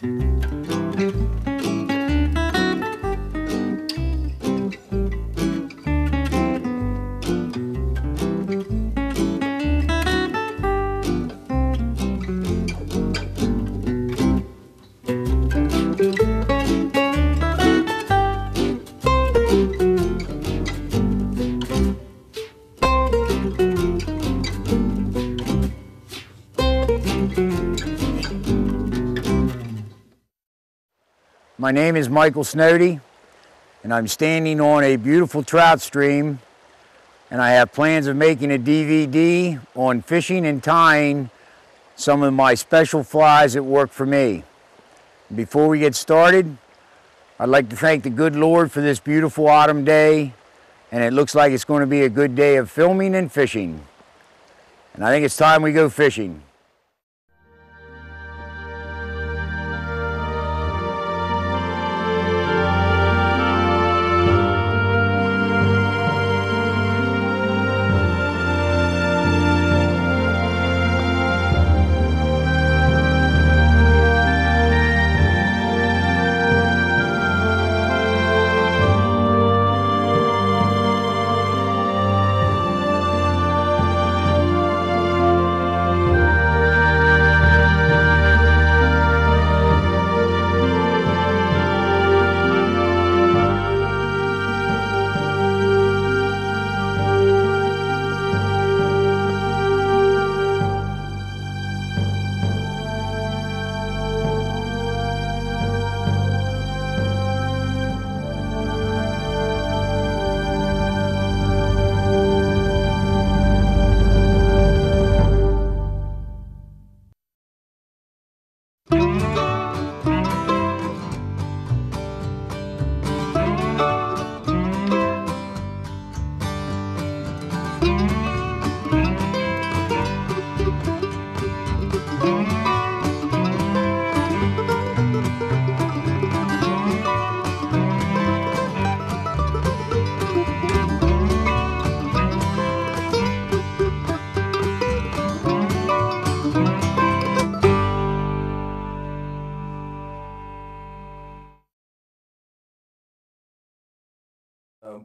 My name is Michael Snody, and I'm standing on a beautiful trout stream, and I have plans of making a DVD on fishing and tying some of my special flies that work for me. Before we get started, I'd like to thank the good Lord for this beautiful autumn day, and it looks like it's going to be a good day of filming and fishing. And I think it's time we go fishing.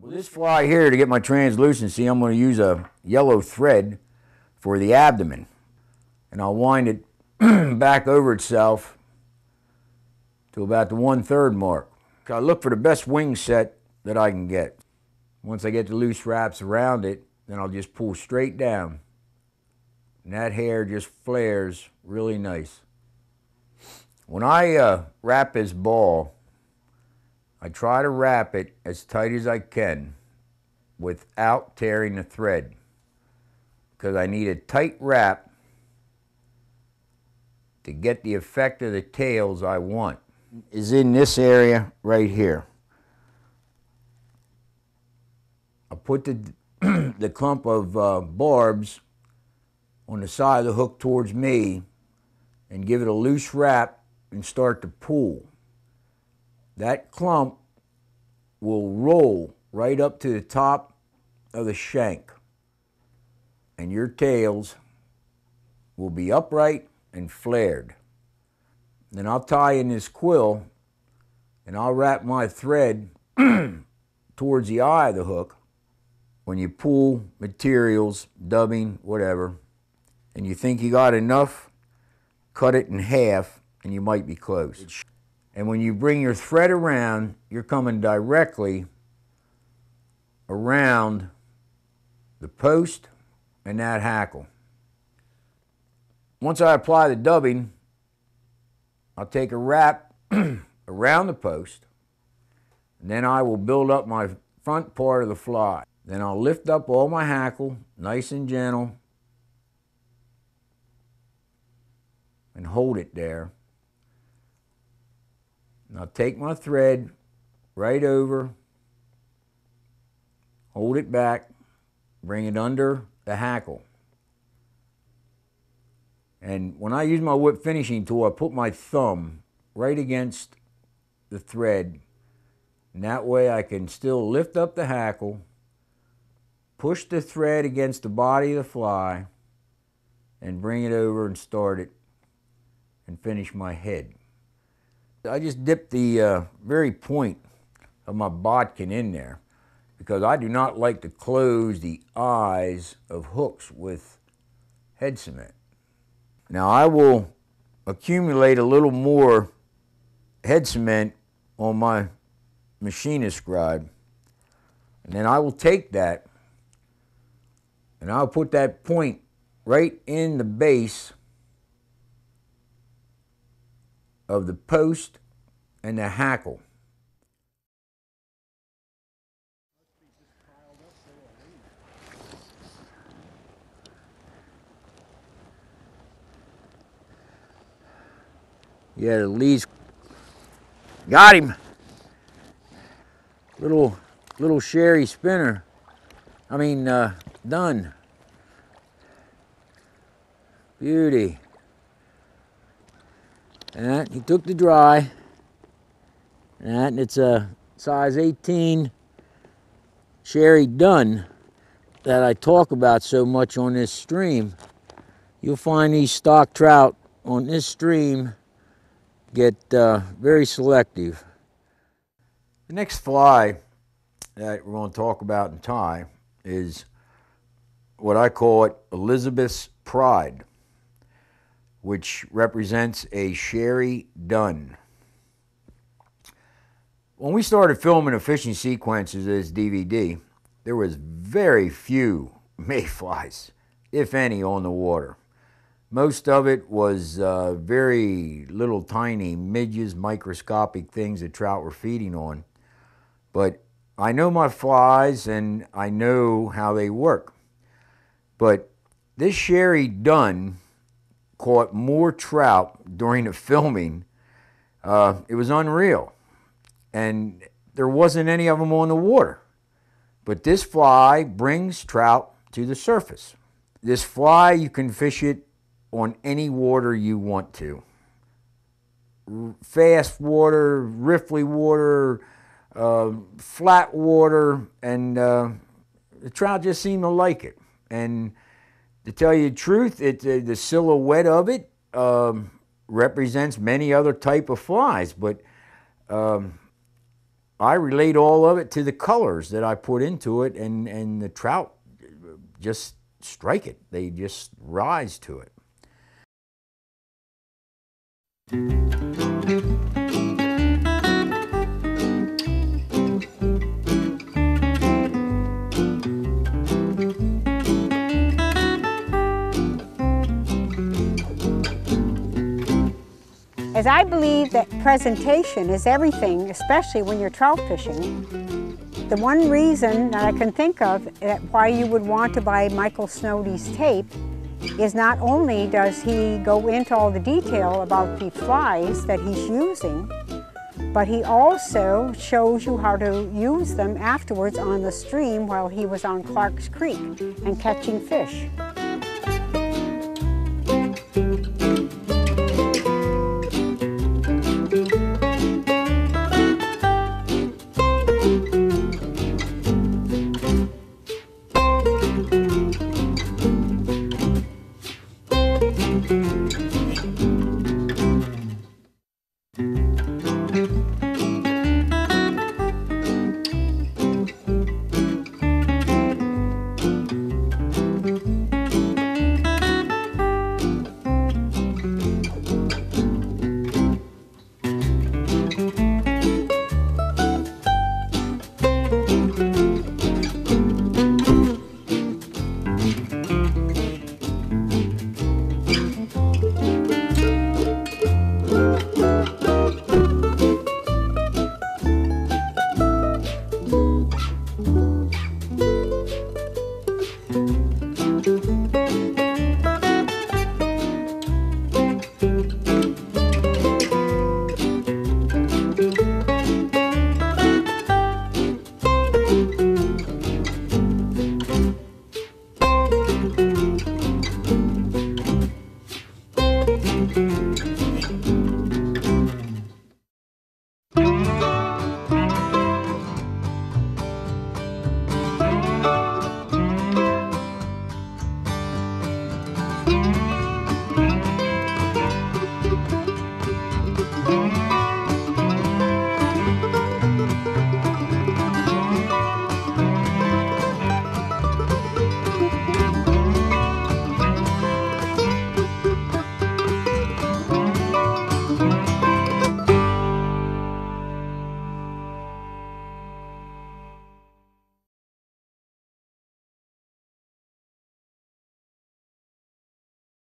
With this fly here, to get my translucency, I'm going to use a yellow thread for the abdomen. And I'll wind it back over itself to about the 1/3 mark. I look for the best wing set that I can get. Once I get the loose wraps around it, then I'll just pull straight down. And that hair just flares really nice. When I wrap this ball, I try to wrap it as tight as I can without tearing the thread, because I need a tight wrap to get the effect of the tails I want. Is in this area right here. I put the clump of barbs on the side of the hook towards me and give it a loose wrap and start to pull. That clump will roll right up to the top of the shank, and your tails will be upright and flared. Then I'll tie in this quill, and I'll wrap my thread towards the eye of the hook. When you pull materials, dubbing, whatever, and you think you got enough, cut it in half and you might be close. And when you bring your thread around, you're coming directly around the post and that hackle. Once I apply the dubbing, I'll take a wrap around the post, and then I will build up my front part of the fly. Then I'll lift up all my hackle, nice and gentle, and hold it there. And I'll take my thread right over, hold it back, bring it under the hackle. And when I use my whip finishing tool, I put my thumb right against the thread, and that way I can still lift up the hackle, push the thread against the body of the fly, and bring it over and start it and finish my head. I just dipped the very point of my bodkin in there because I do not like to close the eyes of hooks with head cement. Now I will accumulate a little more head cement on my machinist scribe, and then I will take that and I'll put that point right in the base of the post and the hackle. Yeah, the leads. Got him. Little sherry spinner. I mean, done. Beauty. And he took the dry. And it's a size 18 sherry done that I talk about so much on this stream. You'll find these stock trout on this stream get very selective. The next fly that we're going to talk about and tie is what I call it Elizabeth's Pride, which represents a sherry dun. When we started filming the fishing sequences of this DVD, there was very few mayflies, if any, on the water. Most of it was very little tiny midges, microscopic things that trout were feeding on. But I know my flies and I know how they work. But this sherry dun caught more trout during the filming. It was unreal. And there wasn't any of them on the water. But this fly brings trout to the surface. This fly, you can fish it on any water you want to. Fast water, riffly water, flat water, and the trout just seem to like it. And to tell you the truth, the silhouette of it represents many other type of flies, but I relate all of it to the colors that I put into it, and the trout just strike it. They just rise to it. As I believe that presentation is everything, especially when you're trout fishing, the one reason that I can think of why you would want to buy Michael Snody's tape is not only does he go into all the detail about the flies that he's using, but he also shows you how to use them afterwards on the stream while he was on Clark's Creek and catching fish.